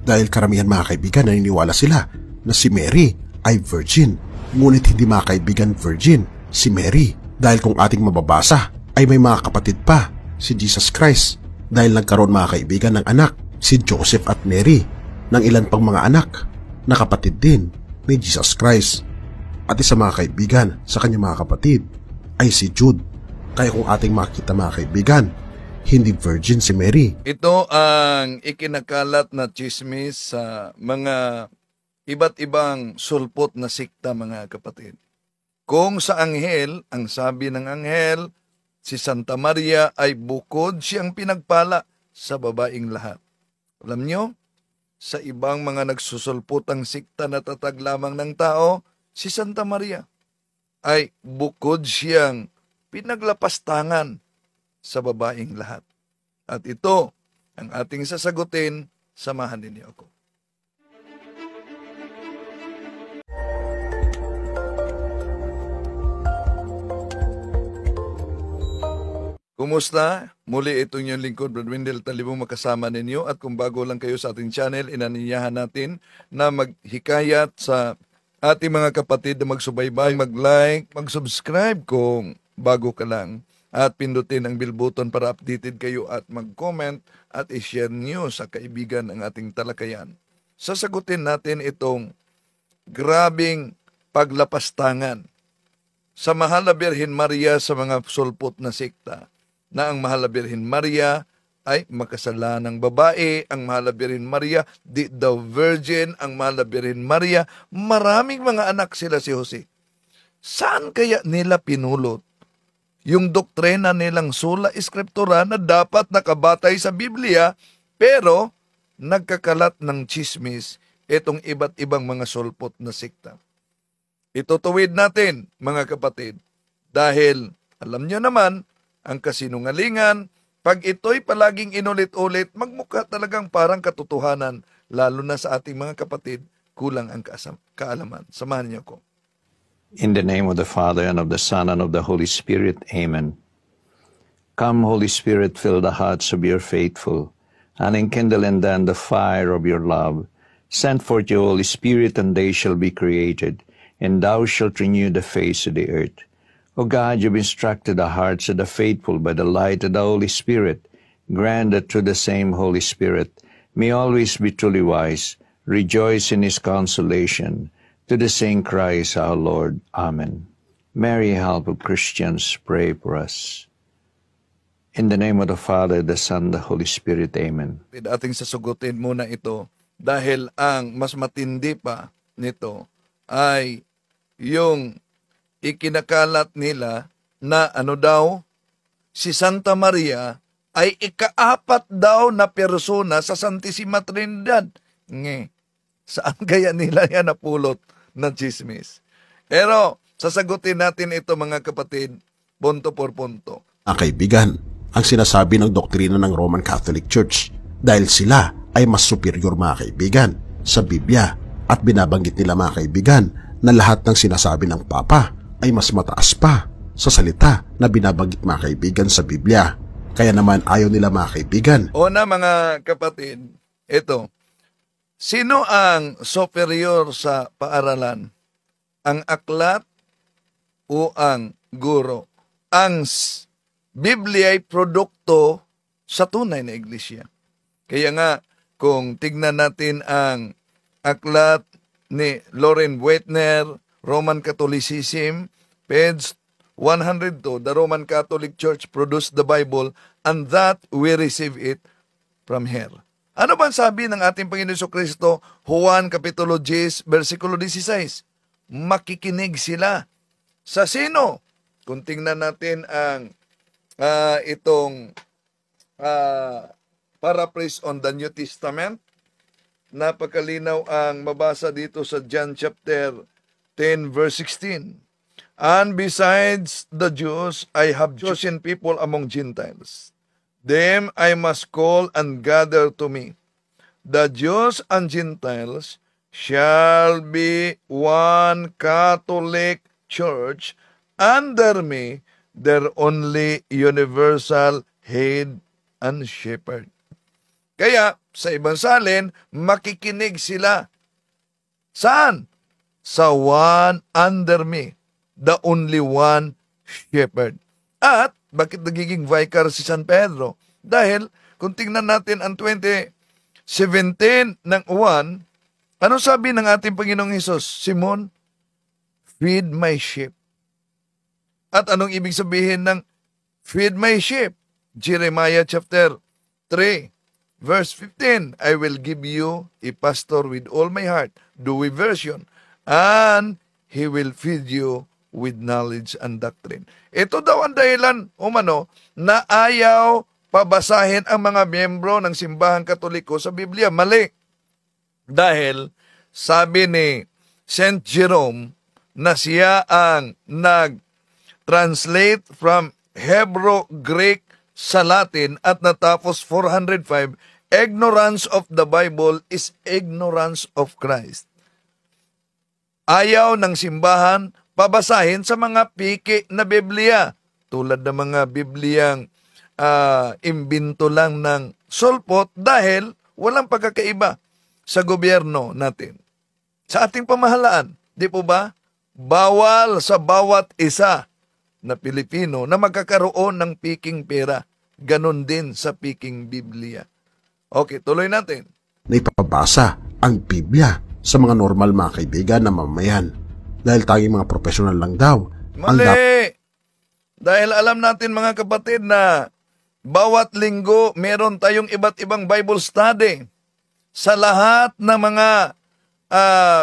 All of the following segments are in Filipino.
Dahil karamihan mga kaibigan naniniwala sila na si Mary ay virgin. Ngunit hindi mga kaibigan virgin si Mary. Dahil kung ating mababasa ay may mga kapatid pa si Jesus Christ. Dahil nagkaroon mga kaibigan ng anak si Joseph at Mary ng ilan pang mga anak na kapatid din ni Jesus Christ. At isa mga kaibigan sa kanyang mga kapatid ay si Jude. Kaya kung ating makita mga kaibigan, hindi virgin si Mary. Ito ang ikinakalat na chismis sa mga iba't ibang sulpot na sikta mga kapatid. Kung sa anghel, ang sabi ng anghel, si Santa Maria ay bukod siyang pinagpala sa babaing lahat. Alam nyo, sa ibang mga nagsusulpotang sikta na tatag lamang ng tao, si Santa Maria ay bukod siyang pinaglapastangan sa babaing lahat. At ito ang ating sasagutin, samahan ninyo ako. Kumusta? Muli itong yung lingkod, Brad Wendell Talibong makasama ninyo. At kung bago lang kayo sa ating channel, inaninyahan natin na maghikayat sa ating mga kapatid na magsubaybay, mag-like, mag-subscribe kung bago ka lang. At pindutin ang bell button para updated kayo at mag-comment at i-share nyo sa kaibigan ang ating talakayan. Sasagutin natin itong grabing paglapastangan sa Mahal na Birhen Maria sa mga sulpot na sikta. Na ang Mahal na Birhen Maria ay makasalanang babae, ang Mahal na Birhen Maria di daw virgin, ang Mahal na Birhen Maria maraming mga anak sila si Jose. Saan kaya nila pinulot yung doktrina nilang sola escriptura na dapat nakabatay sa Biblia, pero nagkakalat ng chismis itong iba't ibang mga sulpot na sikta? Itutuwid natin mga kapatid, dahil alam nyo naman, ang kasinungalingan, pag ito'y palaging inulit-ulit, magmukha talagang parang katotohanan, lalo na sa ating mga kapatid, kulang ang kaalaman. Samahan niyo ko. In the name of the Father, and of the Son, and of the Holy Spirit. Amen. Come, Holy Spirit, fill the hearts of your faithful, and enkindle in them the fire of your love. Send forth your Holy Spirit, and they shall be created, and thou shalt renew the face of the earth. O God, you've instructed the hearts of the faithful by the light of the Holy Spirit. Grant that through the same Holy Spirit may always be truly wise, rejoice in his consolation, to the same Christ our Lord. Amen. Mary, help of Christians, pray for us. In the name of the Father, the Son, the Holy Spirit. Amen. Ating sasugutin muna ito dahil ang mas matindi pa nito ay yung ikinakalat nila na si Santa Maria ay ika-4 daw na persona sa Santissima Trinidad. Saan kaya nila yan napulot ng chismis? Pero sasagutin natin ito mga kapatid, punto por punto. Mga kaibigan, ang sinasabi ng doktrina ng Roman Catholic Church dahil sila ay mas superior mga kaibigan sa Biblia, at binabanggit nila mga kaibigan na lahat ng sinasabi ng Papa ay mas mataas pa sa salita na binabanggit mga kaibigan sa Biblia. Kaya naman ayaw nila mga kaibigan. Una mga kapatid, ito, sino ang superior sa paaralan? Ang aklat o ang guro? Ang Biblia ay produkto sa tunay na iglesia. Kaya nga, kung tignan natin ang aklat ni Loren Waitner, Roman Catholicism, page 102, the Roman Catholic Church produced the Bible, and that we receive it from her. Ano ba sabi ng ating Panginoon Jesucristo? Juan Kapitulo 10, versikulo 16. Makikinig sila. Sa sino? Kung tingnan natin ang itong paraphrase on the New Testament, napakalinaw ang mabasa dito sa John chapter 10 verse 16. And besides the Jews, I have chosen people among Gentiles. Them I must call and gather to me. The Jews and Gentiles shall be one Catholic Church under me, their only universal head and shepherd. Kaya sa ibang salin, makikinig sila. Saan? Sa one under me, the only one shepherd. At bakit nagiging vicar si San Pedro? Dahil kung tingnan natin ang 2017 ng 1, ano sabi ng ating Panginoong Hesus? Simon, feed my sheep. At anong ibig sabihin ng feed my sheep? Jeremiah chapter 3, verse 15, I will give you a pastor with all my heart, Dewey version, and he will feed you with knowledge and doctrine. Ito daw ang dahilan, na ayaw pabasahin ang mga miyembro ng simbahang Katoliko sa Biblia. Mali. Dahil sabi ni Saint Jerome na siya ang nag-translate from Hebrew, Greek sa Latin at natapos 405, ignorance of the Bible is ignorance of Christ. Ayaw ng simbahan pabasahin sa mga piki na Biblia, tulad ng mga Bibliyang imbento lang ng sulpot dahil walang pagkakaiba sa gobyerno natin. Sa ating pamahalaan, di po ba? Bawal sa bawat isa na Pilipino na magkakaroon ng piking pera. Ganon din sa piking Biblia. Okay, tuloy natin. Na ipapabasa ang Biblia sa mga normal mga kaibigan na mamamayan. Dahil tayong mga profesional lang daw. Mali! Dahil alam natin mga kapatid na bawat linggo meron tayong iba't ibang Bible study sa lahat ng mga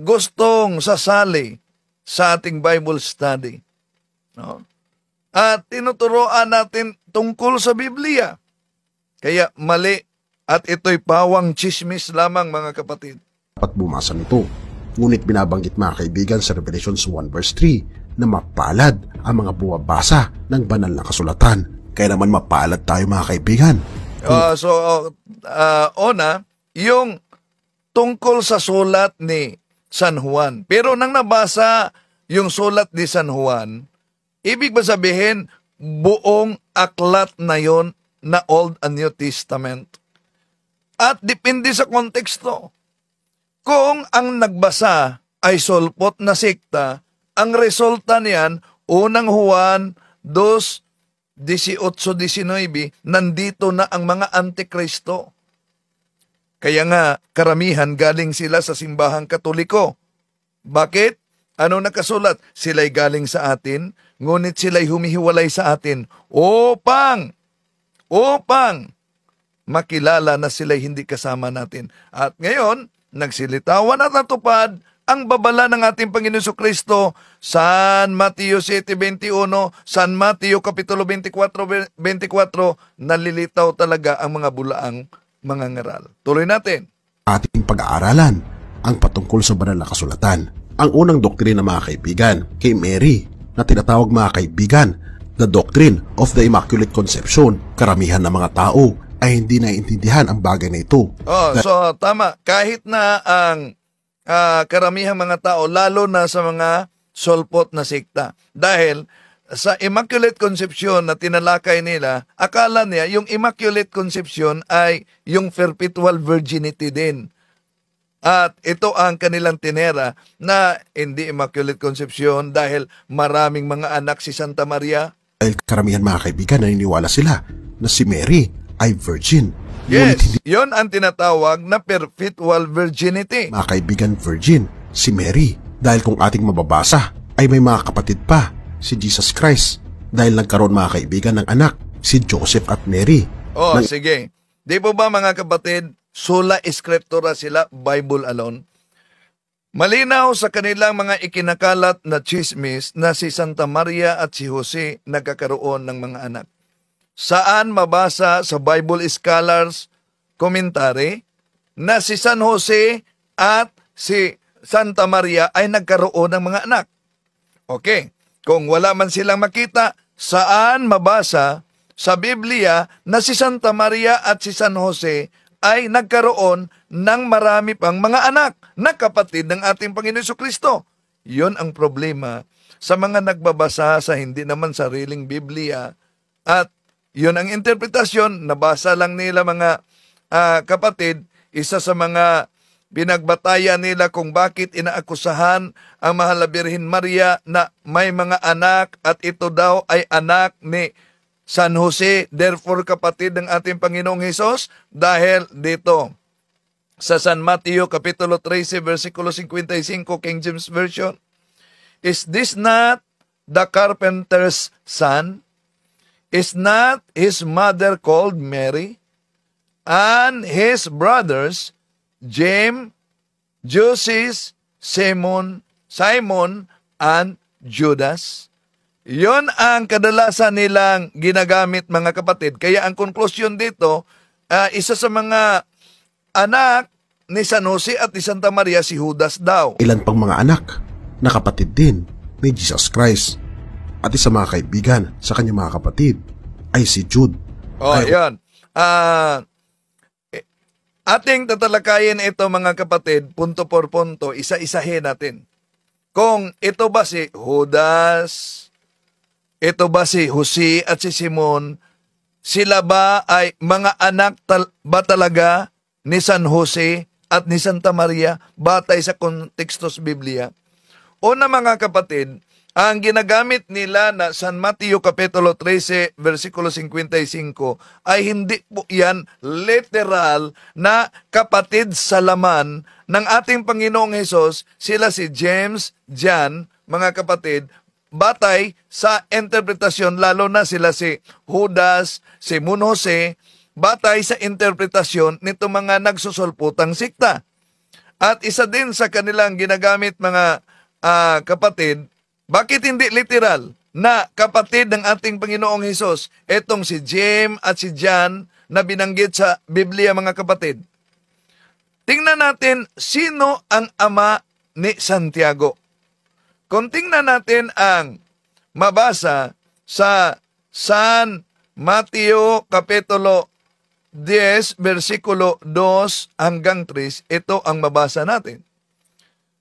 gustong sasali sa ating Bible study. No? At tinuturoan natin tungkol sa Biblia. Kaya mali at ito'y pawang chismis lamang mga kapatid. Dapat bumasa nito. Ngunit binabanggit mga kaibigan sa Revelations 1 verse 3 na mapalad ang mga buwabasa ng banal na kasulatan. Kaya naman mapalad tayo mga kaibigan. Yung tungkol sa sulat ni San Juan. Pero nang nabasa yung sulat ni San Juan, ibig ba sabihin buong aklat na yon na Old and New Testament? At depende sa konteksto. Kung ang nagbasa ay sulpot na sekta, ang resulta niyan, unang Juan 2:18-19, nandito na ang mga antikristo. Kaya nga, karamihan galing sila sa simbahang Katoliko. Bakit? Ano nakasulat? Sila'y galing sa atin, ngunit sila'y humihiwalay sa atin upang makilala na sila'y hindi kasama natin. At ngayon, nagsilitawan at natupad ang babala ng ating Panginoon Jesucristo. San Mateo 7:21, San Mateo Kapitulo 24, nalilitaw talaga ang mga bulaang mga ngaral. Tuloy natin. Ating pag-aaralan ang patungkol sa banal na kasulatan. Ang unang doktrina mga kaibigan kay Mary na tinatawag mga kaibigan the doctrine of the Immaculate Conception. Karamihan ng mga tao ay hindi naiintindihan ang bagay na ito. So tama. Kahit na ang karamihang mga tao, lalo na sa mga sulpot na sekta. Dahil sa Immaculate Conception na tinalakay nila, akala niya yung Immaculate Conception ay yung perpetual virginity din. At ito ang kanilang tinera na hindi Immaculate Conception dahil maraming mga anak si Santa Maria. Dahil karamihan mga kaibigan naniniwala sila na si Mary ay virgin. Yes, yon ang tinatawag na perpetual virginity. Mga kaibigan, virgin, si Mary. Dahil kung ating mababasa, ay may mga kapatid pa, si Jesus Christ. Dahil nagkaroon mga kaibigan ng anak, si Joseph at Mary. Sige. Di po ba mga kapatid, sola scriptura sila, Bible alone? Malinaw sa kanilang mga ikinakalat na chismis na si Santa Maria at si Jose nagkakaroon ng mga anak. Saan mabasa sa Bible Scholars Commentary na si San Jose at si Santa Maria ay nagkaroon ng mga anak? Okay, kung wala man silang makita, saan mabasa sa Biblia na si Santa Maria at si San Jose ay nagkaroon ng marami pang mga anak na kapatid ng ating Panginoon Jesucristo? Yun ang problema sa mga nagbabasa sa hindi naman sariling Biblia at yun ang interpretasyon, nabasa lang nila mga kapatid, isa sa mga binagbatayan nila kung bakit inaakusahan ang Mahal na Birhen Maria na may mga anak at ito daw ay anak ni San Jose. Therefore, kapatid ng ating Panginoong Hesus, dahil dito sa San Mateo Kapitulo 13, versikulo 55, King James Version, is this not the carpenter's son? Is not his mother called Mary? And his brothers, James, Joses, Simon, and Judas. Yon ang kadalasan nilang ginagamit, mga kapatid. Kaya ang konklusyon dito, isa sa mga anak ni San Jose at ni Santa Maria si Judas daw. Ilan pang mga anak na kapatid din ni Jesus Christ. At isa mga kaibigan sa kanyang mga kapatid ay si Jude. Yan. Ating tatalakayin ito, mga kapatid, punto por punto, isa-isahin natin. Kung ito ba si Judas, ito ba si Jose at si Simon, sila ba ay mga anak ba talaga ni San Jose at ni Santa Maria batay sa kontekstos Biblia? Una, mga kapatid, ang ginagamit nila na San Mateo Kapitulo 13, versikulo 55 ay hindi po yan literal na kapatid sa laman ng ating Panginoong Hesus. Sila si James, John, mga kapatid, batay sa interpretasyon, lalo na sila si Judas, Simon Jose, batay sa interpretasyon nito mga nagsusulputang sikta. At isa din sa kanilang ginagamit, mga kapatid, bakit hindi literal na kapatid ng ating Panginoong Hesus etong si James at si John na binanggit sa Biblia, mga kapatid? Tingnan natin sino ang ama ni Santiago. Kung tingnan natin ang mabasa sa San Mateo Kapitulo 10, versikulo 2 hanggang 3, ito ang mabasa natin.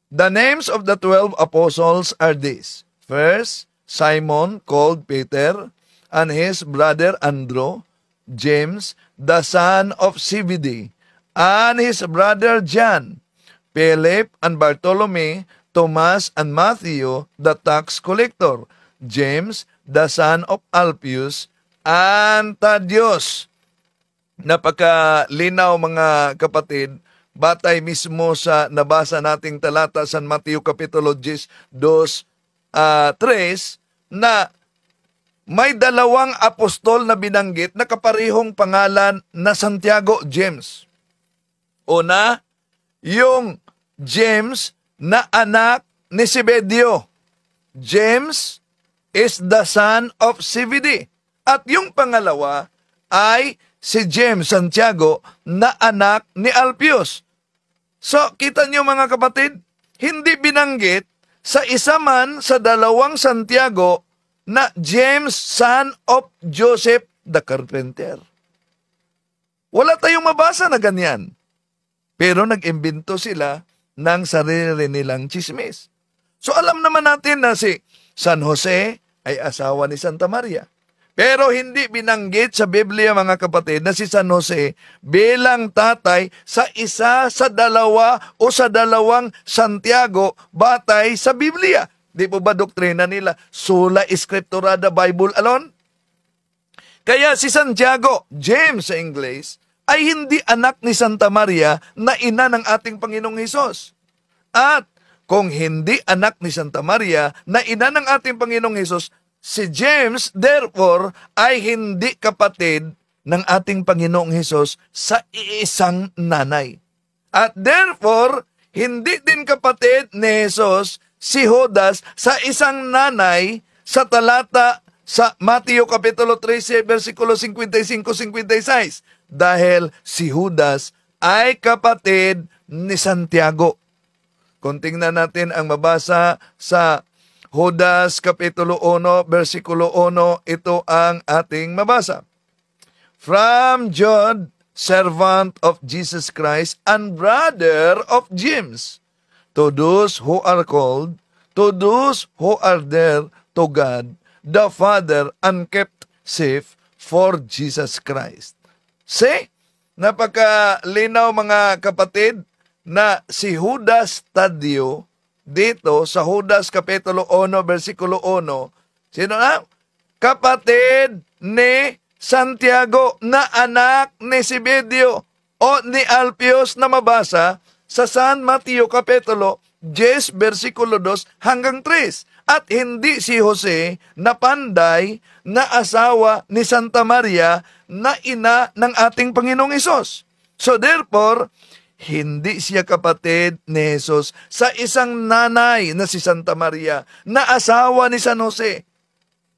The names of the 12 apostles are these. First, Simon, called Peter, and his brother Andrew, James, the son of Zebedee, and his brother John, Philip and Bartholomew, Thomas and Matthew, the tax collector, James, the son of Alphaeus, and Thaddeus. Napakalinaw, mga kapatid, batay mismo sa nabasa nating talata San Mateo Kapitulo 10, 3, na may dalawang apostol na binanggit na kaparihong pangalan na Santiago, James. Una, yung James na anak ni Zebedeo. James is the son of Zebedee. At yung pangalawa ay si James Santiago na anak ni Alphaeus. So, kita niyo, mga kapatid, hindi binanggit sa isa man sa dalawang Santiago na James, son of Joseph the carpenter. Wala tayong mabasa na ganyan. Pero nag-imbento sila ng sarili nilang chismis. So, alam naman natin na si San Jose ay asawa ni Santa Maria. Pero hindi binanggit sa Biblia, mga kapatid, na si San Jose bilang tatay sa isa sa dalawa o sa dalawang Santiago batay sa Biblia. Di po ba doktrina nila? Sola Scriptura, the Bible alone? Kaya si Santiago, James sa English, ay hindi anak ni Santa Maria na ina ng ating Panginoong Hesus. At kung hindi anak ni Santa Maria na ina ng ating Panginoong Hesus, si James, therefore, ay hindi kapatid ng ating Panginoong Hesus sa iisang nanay. At therefore, hindi din kapatid ni Hesus si Judas sa isang nanay sa talata sa Mateo Kapitulo 13, versikulo 55-56. Dahil si Judas ay kapatid ni Santiago. Kung tingnan natin ang mabasa sa Judas Kapitulo 1, versikulo 1, ito ang ating mabasa. From Jude, servant of Jesus Christ and brother of James, to those who are called, to those who are dear to God, the Father, and kept safe for Jesus Christ. See, Napakalinaw mga kapatid na si Judas Tadeo dito sa Judas Kapitulo 1, versikulo 1, sino na? Kapatid ni Santiago na anak ni Zebedeo o ni Alpios na mabasa sa San Mateo Kapitulo 10, versikulo 2 hanggang 3. At hindi si Jose na panday na asawa ni Santa Maria na ina ng ating Panginoong Hesus. So therefore, hindi siya kapatid ni Jesus sa isang nanay na si Santa Maria na asawa ni San Jose,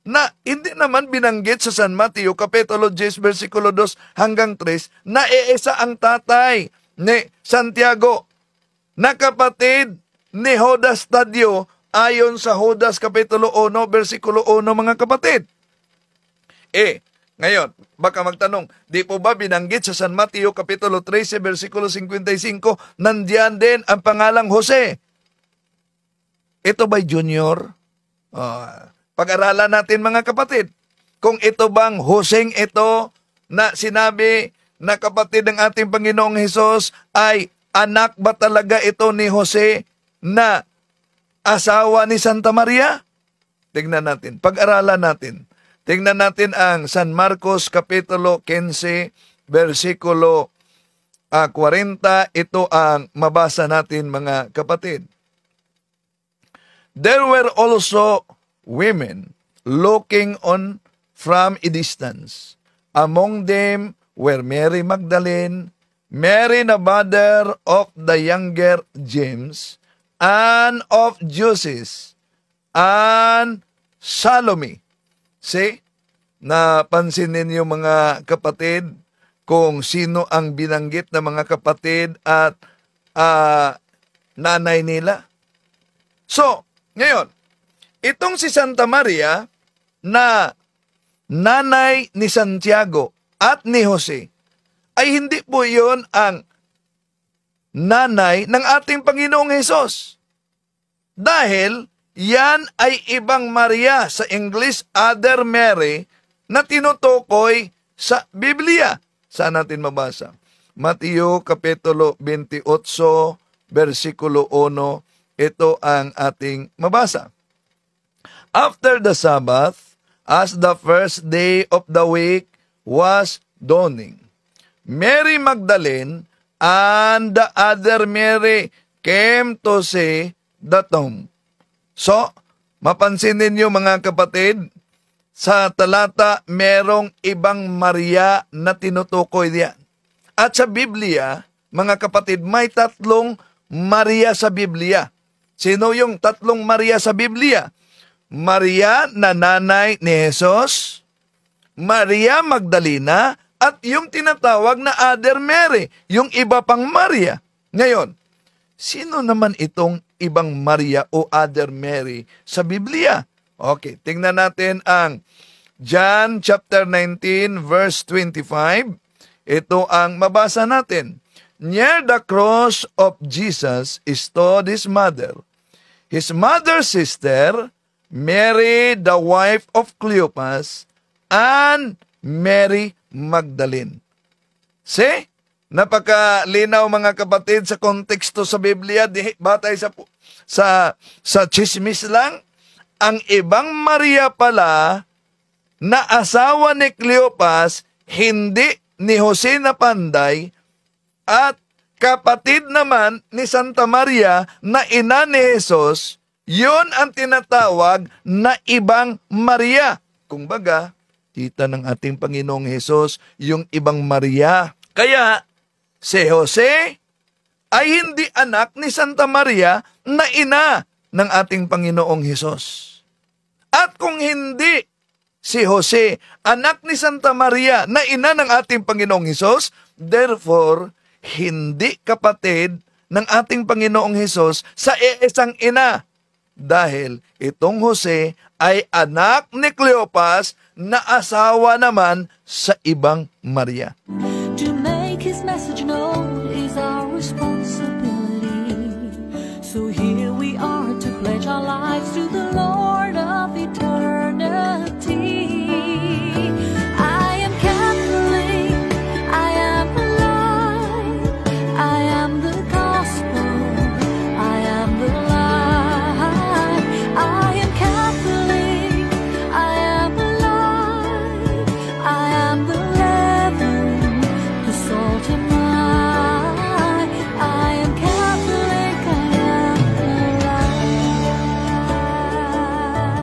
na hindi naman binanggit sa San Mateo Kapitulo 10, versikulo 2 hanggang 3 na iisa ang tatay ni Santiago na kapatid ni Judas Tadeo ayon sa Judas Kapitulo 1, versikulo 1 mga kapatid. Ngayon, baka magtanong, di po ba binanggit sa San Mateo Kapitulo 13, versikulo 55, nandiyan din ang pangalang Jose? Ito ba Junior? Pag-aralan natin mga kapatid. Kung ito bang Joseng ito na sinabi na kapatid ng ating Panginoong Hesus ay anak ba talaga ito ni Jose na asawa ni Santa Maria? Tingnan natin, pag-aralan natin. Tingnan natin ang San Marcos Kapitulo 15, versikulo 40. Ito ang mabasa natin mga kapatid. There were also women looking on from a distance. Among them were Mary Magdalene, Mary the mother of the younger James, and of Joses, and Salome. See, napansin ninyo mga kapatid kung sino ang binanggit na mga kapatid at nanay nila. So, ngayon, itong si Santa Maria na nanay ni Santiago at ni Jose ay hindi po yun ang nanay ng ating Panginoong Hesus. Dahil yan ay ibang Maria, sa English, other Mary, na tinutukoy sa Biblia. Saan natin mabasa? Mateo Kapitulo 28, versikulo 1, ito ang ating mabasa. After the Sabbath, as the first day of the week was dawning, Mary Magdalene and the other Mary came to see the tomb. So, mapansin ninyo mga kapatid, sa talata merong ibang Maria na tinutukoy diyan. At sa Biblia, mga kapatid, may tatlong Maria sa Biblia. Sino yung tatlong Maria sa Biblia? Maria na nanay ni Jesus, Maria Magdalena, at yung tinatawag na other Mary, yung iba pang Maria. Ngayon, sino naman itong ibang Maria o other Mary sa Biblia? Okay, tingnan natin ang John chapter 19 verse 25. Ito ang mabasa natin. Near the cross of Jesus stood his mother's sister, Mary the wife of Cleopas, and Mary Magdalene. See? Napakalinaw mga kapatid sa konteksto sa Biblia, batay sa chismis lang. Ang ibang Maria pala na asawa ni Cleopas, hindi ni Jose na panday, at kapatid naman ni Santa Maria na ina ni Jesus, yun ang tinatawag na ibang Maria. Kung baga, kita ng ating Panginoong Hesus yung ibang Maria. Kaya, si Jose ay hindi anak ni Santa Maria na ina ng ating Panginoong Hesus. At kung hindi si Jose anak ni Santa Maria na ina ng ating Panginoong Hesus, therefore, hindi kapatid ng ating Panginoong Hesus sa iisang ina. Dahil itong Jose ay anak ni Cleopas na asawa naman sa ibang Maria. To make his message known is our responsibility. So here we are to pledge our lives to the Lord.